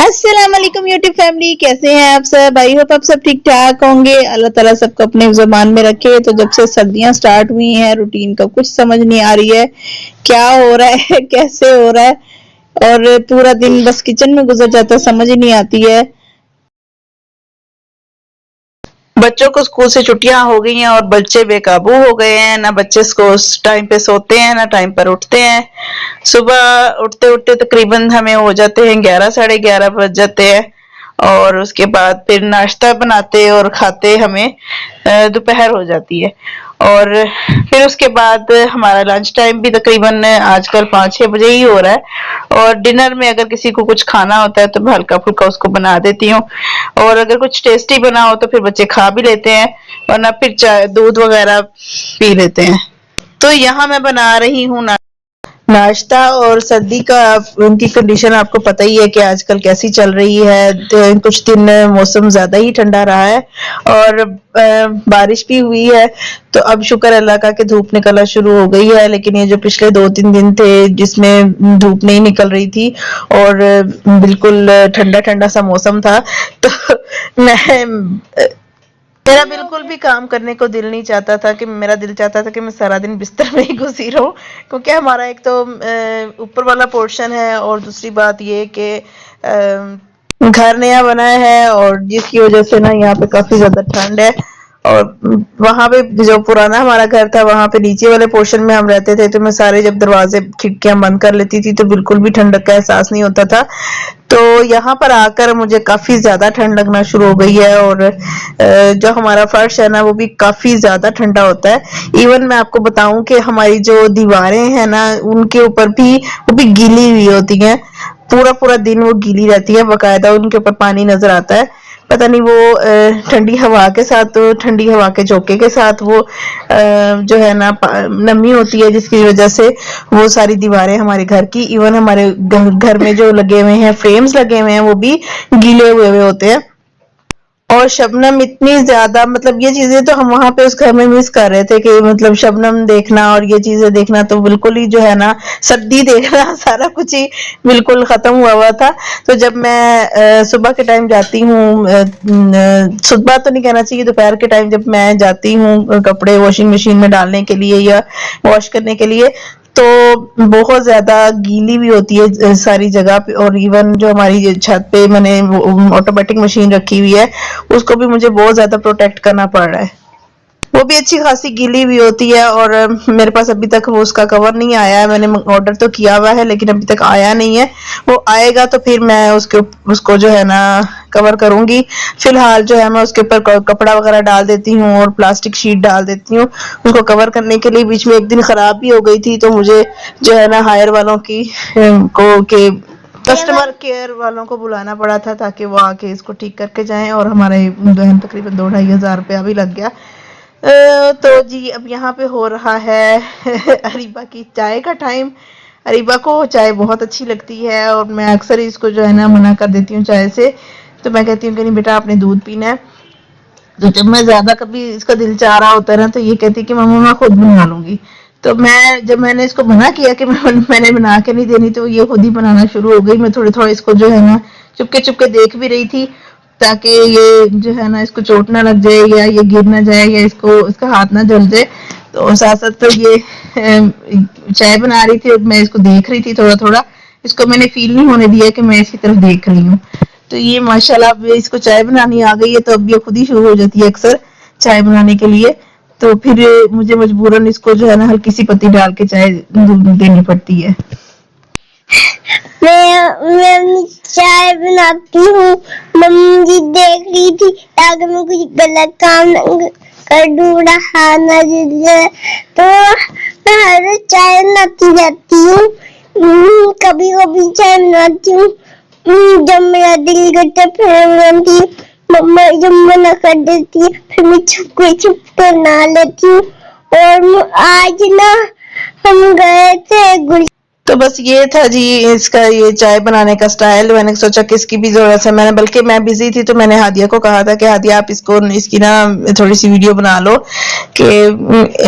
अस्सलाम वालेकुम YouTube family, कैसे हैं आप सब। आई होप आप सब ठीक ठाक होंगे। अल्लाह ताला सबको अपने ज़ुबान में रखे। तो जब से सर्दियां स्टार्ट हुई हैं रूटीन का कुछ समझ नहीं आ रही है, क्या हो रहा है कैसे हो रहा है, और पूरा दिन बस किचन में गुजर जाता है, समझ ही नहीं आती है। बच्चों को स्कूल से छुट्टियां हो गई हैं और बच्चे बेकाबू हो गए हैं। ना बच्चे टाइम पे सोते हैं ना टाइम पर उठते हैं। सुबह उठते उठते तकरीबन हमें हो जाते हैं 11 साढ़े 11 बज जाते हैं, और उसके बाद फिर नाश्ता बनाते और खाते हमें दोपहर हो जाती है। और फिर उसके बाद हमारा लंच टाइम भी तकरीबन आजकल 5-6 बजे ही हो रहा है। और डिनर में अगर किसी को कुछ खाना होता है तो मैं हल्का फुल्का उसको बना देती हूँ, और अगर कुछ टेस्टी बना हो तो फिर बच्चे खा भी लेते हैं, वरना फिर चाय दूध वगैरह पी लेते हैं। तो यहाँ मैं बना रही हूँ नाश्ता। और सर्दी का उनकी कंडीशन आपको पता ही है कि आजकल कैसी चल रही है। तो कुछ दिन मौसम ज्यादा ही ठंडा रहा है और बारिश भी हुई है। तो अब शुक्र अल्लाह का कि धूप निकलना शुरू हो गई है, लेकिन ये जो पिछले 2-3 दिन थे जिसमें धूप नहीं निकल रही थी और बिल्कुल ठंडा ठंडा सा मौसम था, तो मैं मेरा बिल्कुल भी काम करने को दिल नहीं चाहता था। कि मेरा दिल चाहता था कि मैं सारा दिन बिस्तर में ही घुसी रहूं, क्योंकि हमारा एक तो ऊपर वाला पोर्शन है, और दूसरी बात ये कि घर नया बना है और जिसकी वजह से ना यहाँ पे काफी ज्यादा ठंड है। और वहां पे जो पुराना हमारा घर था वहां पे नीचे वाले पोर्शन में हम रहते थे, तो मैं सारे जब दरवाजे खिड़कियां बंद कर लेती थी तो बिल्कुल भी ठंडक का एहसास नहीं होता था। तो यहाँ पर आकर मुझे काफी ज्यादा ठंड लगना शुरू हो गई है, और जो हमारा फर्श है ना वो भी काफी ज्यादा ठंडा होता है। इवन मैं आपको बताऊं कि हमारी जो दीवारें हैं ना उनके ऊपर भी वो भी गीली हुई होती हैं। पूरा पूरा दिन वो गीली रहती है, बकायदा उनके ऊपर पानी नजर आता है। पता नहीं वो ठंडी हवा के साथ, तो ठंडी हवा के झोंके के साथ वो जो है ना नमी होती है, जिसकी वजह से वो सारी दीवारें हमारे घर की, इवन हमारे घर में जो लगे हुए हैं फ्रेम्स लगे हुए हैं वो भी गीले हुए होते हैं। और शबनम इतनी ज्यादा, मतलब ये चीजें तो हम वहां पे उस घर में मिस कर रहे थे कि मतलब शबनम देखना और ये चीजें देखना, तो बिल्कुल ही जो है ना सर्दी देखना सारा कुछ ही बिल्कुल खत्म हुआ हुआ था। तो जब मैं सुबह के टाइम जाती हूँ, सुबह तो नहीं कहना चाहिए, दोपहर के टाइम जब मैं जाती हूँ कपड़े वॉशिंग मशीन में डालने के लिए या वॉश करने के लिए, तो बहुत ज्यादा गीली भी होती है सारी जगह पे। और इवन जो हमारी छत पे मैंने ऑटोमेटिक मशीन रखी हुई है उसको भी मुझे बहुत ज्यादा प्रोटेक्ट करना पड़ रहा है, वो भी अच्छी खासी गीली हुई होती है। और मेरे पास अभी तक वो उसका कवर नहीं आया है। मैंने ऑर्डर तो किया हुआ है लेकिन अभी तक आया नहीं है। वो आएगा तो फिर मैं उसको जो है ना कवर करूंगी। फिलहाल जो है मैं उसके ऊपर कपड़ा वगैरह डाल देती हूँ और प्लास्टिक शीट डाल देती हूँ उसको कवर करने के लिए। बीच में एक दिन खराब भी हो गई थी, तो मुझे जो है ना हायर वालों की को के कस्टमर केयर वालों को बुलाना पड़ा था ताकि वो आके इसको ठीक करके जाएं, और हमारे तकरीबन 2-2.5 हज़ार रुपया भी लग गया। तो जी अब यहाँ पे हो रहा है अरीबा की चाय का टाइम। अरीबा को चाय बहुत अच्छी लगती है और मैं अक्सर इसको जो है ना मना कर देती हूँ चाय से। तो मैं कहती हूँ कि नहीं बेटा आपने दूध पीना है। तो जब मैं ज्यादा कभी इसका दिल चाह रहा होता है ना तो ये कहती है कि मम्मा मैं खुद बना लूंगी। तो जब मैंने इसको मना किया कि मैंने बना के नहीं देनी, तो ये खुद ही बनाना शुरू हो गई। मैं थोड़ी थोड़ा इसको जो है ना चुपके चुपके देख भी रही थी ताकि ये जो है ना इसको चोट ना लग जाए या ये गिर ना जाए या इसका हाथ ना जल जाए। तो साथ साथ तो ये चाय बना रही थी और मैं इसको देख रही थी थोड़ा थोड़ा। इसको मैंने फील नहीं होने दिया कि मैं इसकी तरफ देख रही हूँ। तो ये माशाल्लाह अब इसको चाय बनानी आ गई है, तो अब ये खुद ही शुरू हो जाती है अक्सर चाय बनाने के लिए। तो फिर मुझे मजबूरन इसको जो है ना हल्की सी पत्ती डाल के चाय देनी पड़ती है। मैं चाय बनाती हूँ, मम्मी जी देख रही थी ताकि मैं कुछ गलत काम कर दूँ, हाथ ना जल जाए। तो मैं हर चाय बनाती रहती हूँ, कभी कभी चाय बनाती हूँ जब मेरा दिल करता फिर बनाती हूँ। मम्मा जब मना कर देती है फिर मैं छुप के बना लेती हूँ। और आज ना हम गए थे तो बस ये था जी इसका ये चाय बनाने का स्टाइल। मैंने सोचा कि इसकी भी जरूरत है। बल्कि मैं बिजी थी तो मैंने हादिया को कहा था कि हादिया आप इसकी ना थोड़ी सी वीडियो बना लो कि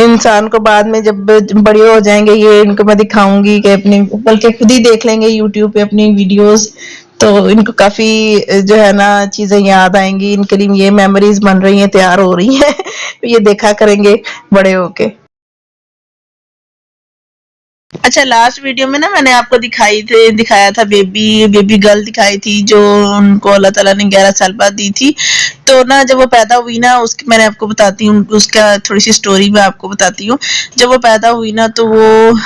इंसान को बाद में जब बड़े हो जाएंगे ये इनको मैं दिखाऊंगी कि अपनी, बल्कि खुद ही देख लेंगे यूट्यूब पे अपनी वीडियोस। तो इनको काफी जो है ना चीजें याद आएंगी, इनके लिए ये मेमोरीज बन रही हैं, तैयार हो रही हैं। ये देखा करेंगे बड़े होके। अच्छा, लास्ट वीडियो में ना मैंने आपको दिखाया था बेबी गर्ल दिखाई थी, जो उनको अल्लाह ताला ने 11 साल बाद दी थी। तो ना जब वो पैदा हुई ना, उसकी मैंने आपको बताती हूँ, उसका थोड़ी सी स्टोरी मैं आपको बताती हूँ। जब वो पैदा हुई ना, तो वो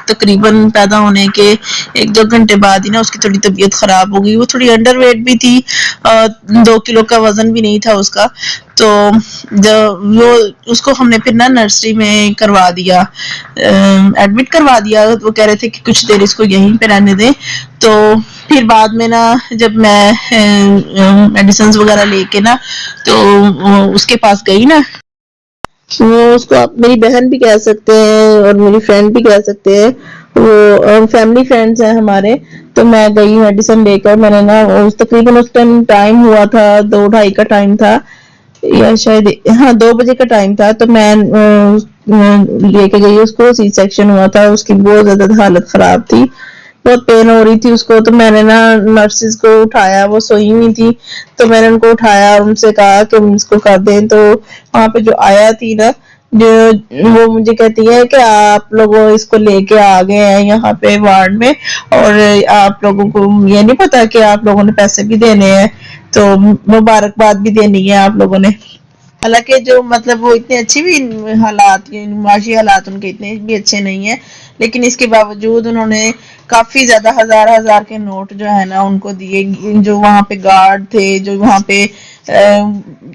तकरीबन पैदा होने के 1-2 घंटे बाद ही ना उसकी थोड़ी तबीयत खराब हो गई। वो थोड़ी अंडरवेट भी थी, 2 किलो का वजन भी नहीं था उसका। तो जब वो उसको हमने फिर ना नर्सरी में करवा दिया, एडमिट करवा दिया। वो कह रहे थे कि कुछ देर इसको यहीं पे रहने दें। तो फिर बाद में ना जब मैं मेडिसिन वगैरह लेके ना तो उसके पास गई ना, वो उसको आप मेरी बहन भी कह सकते हैं और मेरी फ्रेंड भी कह सकते हैं, वो फैमिली फ्रेंड्स हैं हमारे। तो मैं गई मेडिसिन लेकर, मैंने ना तकरीबन उस टाइम हुआ था 2-2:30 का टाइम था, या शायद हाँ 2 बजे का टाइम था। तो मैं लेके गई उसको, सी सेक्शन हुआ था, उसकी बहुत ज्यादा हालत खराब थी, बहुत पेन हो रही थी उसको। तो मैंने ना नर्सिस को उठाया, वो सोई हुई थी, तो मैंने उनको उठाया और उनसे कहा कि हम इसको कर दें। तो वहां पे जो आया थी ना, जो वो मुझे कहती है कि आप लोग इसको लेके आ गए हैं यहाँ पे वार्ड में, और आप लोगों को ये नहीं पता कि आप लोगों ने पैसे भी देने हैं, तो मुबारकबाद भी देनी है आप लोगों ने। हालांकि जो मतलब वो इतने अच्छे भी हालात, माशी हालात उनके इतने भी अच्छे नहीं है, लेकिन इसके बावजूद उन्होंने काफी ज्यादा हजार हजार के नोट जो है ना उनको दिए। जो वहां पे गार्ड थे, जो वहां पे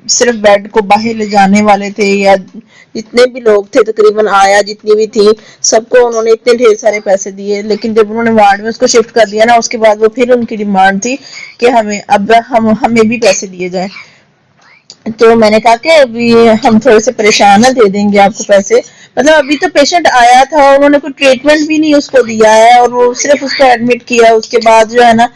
सिर्फ बेड को बाहर ले जाने वाले थे, या जितने भी लोग थे तकरीबन आया जितनी भी थी, सबको उन्होंने इतने ढेर सारे पैसे दिए। लेकिन जब उन्होंने वार्ड में उसको शिफ्ट कर दिया ना, उसके बाद वो फिर उनकी डिमांड थी कि हमें भी पैसे दिए जाए। तो मैंने कहा कि अभी हम थोड़े से परेशान है, दे देंगे आपको पैसे। मतलब अभी तो पेशेंट आया था, उन्होंने कोई ट्रीटमेंट भी नहीं उसको दिया है, और वो सिर्फ उसको एडमिट किया। उसके बाद जो है ना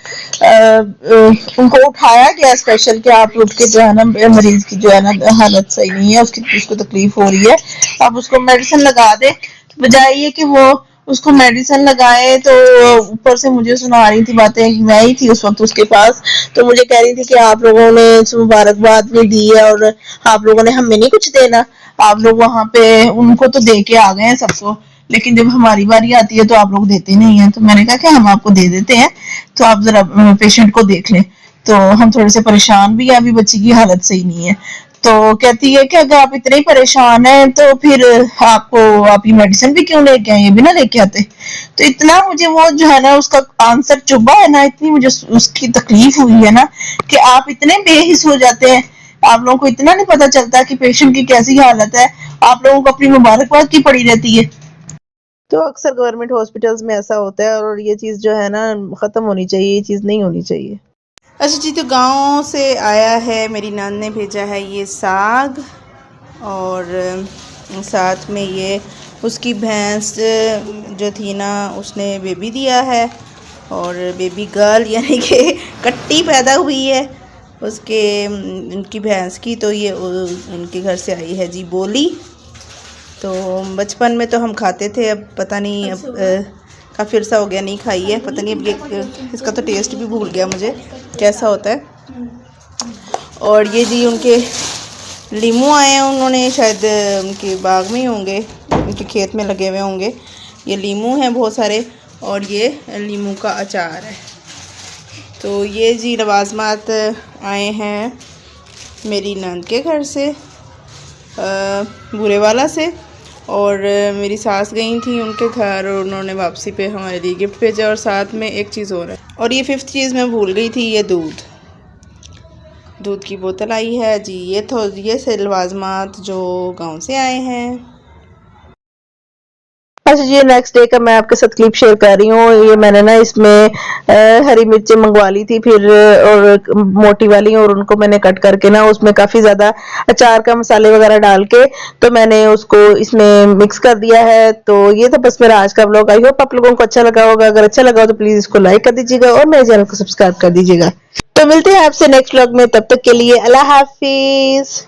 उनको उठाया गया स्पेशल कि आप उठ के जो है ना, मरीज की जो है ना हालत सही नहीं है, उसको तकलीफ हो रही है, आप उसको मेडिसिन लगा दे। बजाय ये कि वो उसको मेडिसिन लगाए, तो ऊपर से मुझे सुना रही थी बातें, मैं ही थी उस वक्त उसके पास। तो मुझे कह रही थी कि आप लोगों ने मुबारकबाद भी दी है, और आप लोगों ने हमें नहीं कुछ देना, आप लोग वहां पे उनको तो दे के आ गए हैं सबको, लेकिन जब हमारी बारी आती है तो आप लोग देते नहीं है। तो मैंने कहा कि हम आपको दे देते हैं, तो आप जरा पेशेंट को देख लें। तो हम थोड़े से परेशान भी है, अभी बच्ची की हालत सही नहीं है। तो कहती है कि अगर आप इतने ही परेशान हैं तो फिर आप ये मेडिसिन भी क्यों लेके आए, ये भी ना लेके आते। तो इतना मुझे वो जो है ना उसका आंसर चुभा है ना, इतनी मुझे उसकी तकलीफ हुई है ना, कि आप इतने बेहिस हो जाते हैं, आप लोगों को इतना नहीं पता चलता कि पेशेंट की कैसी हालत है, आप लोगों को अपनी मुबारकबाद की पड़ी रहती है। तो अक्सर गवर्नमेंट हॉस्पिटल्स में ऐसा होता है, और ये चीज जो है ना खत्म होनी चाहिए, ये चीज नहीं होनी चाहिए। अच्छा जी, तो गांव से आया है, मेरी नान ने भेजा है ये साग, और साथ में ये उसकी भैंस जो थी ना, उसने बेबी दिया है, और बेबी गर्ल यानी कि कट्टी पैदा हुई है उसके उनकी भैंस की। तो ये उनके घर से आई है जी बोली। तो बचपन में तो हम खाते थे, अब पता नहीं, अब काफ़ी अर्सा हो गया नहीं खाई है, पता नहीं अब ये इसका तो टेस्ट भी भूल गया मुझे कैसा होता है। और ये जी उनके लीमू आए हैं, उन्होंने शायद उनके बाग में ही होंगे, उनके खेत में लगे हुए होंगे। ये लीमू हैं बहुत सारे, और ये लीमू का अचार है। तो ये जी लवाजमात आए हैं मेरी नंद के घर से, बुरेवाला से, और मेरी सास गई थी उनके घर, और उन्होंने वापसी पे हमारे लिए गिफ्ट भेजा। और साथ में एक चीज़ और है, और ये 5th चीज़ मैं भूल गई थी, ये दूध की बोतल आई है जी। ये से लवाजमात जो गांव से आए हैं। अच्छा जी, नेक्स्ट डे का मैं आपके साथ क्लिप शेयर कर रही हूँ। ये मैंने ना इसमें हरी मिर्चें मंगवा ली थी, फिर और मोटी वाली, और उनको मैंने कट करके ना उसमें काफी ज्यादा अचार का मसाले वगैरह डाल के तो मैंने उसको इसमें मिक्स कर दिया है। तो ये तो बस मेरा आज का व्लॉग, आई होप आप लोगों को अच्छा लगा होगा। अगर अच्छा लगा हो तो प्लीज इसको लाइक कर दीजिएगा और मेरे चैनल को सब्सक्राइब कर दीजिएगा। तो मिलते हैं आपसे नेक्स्ट व्लॉग में, तब तक के लिए अल्लाह हाफिज।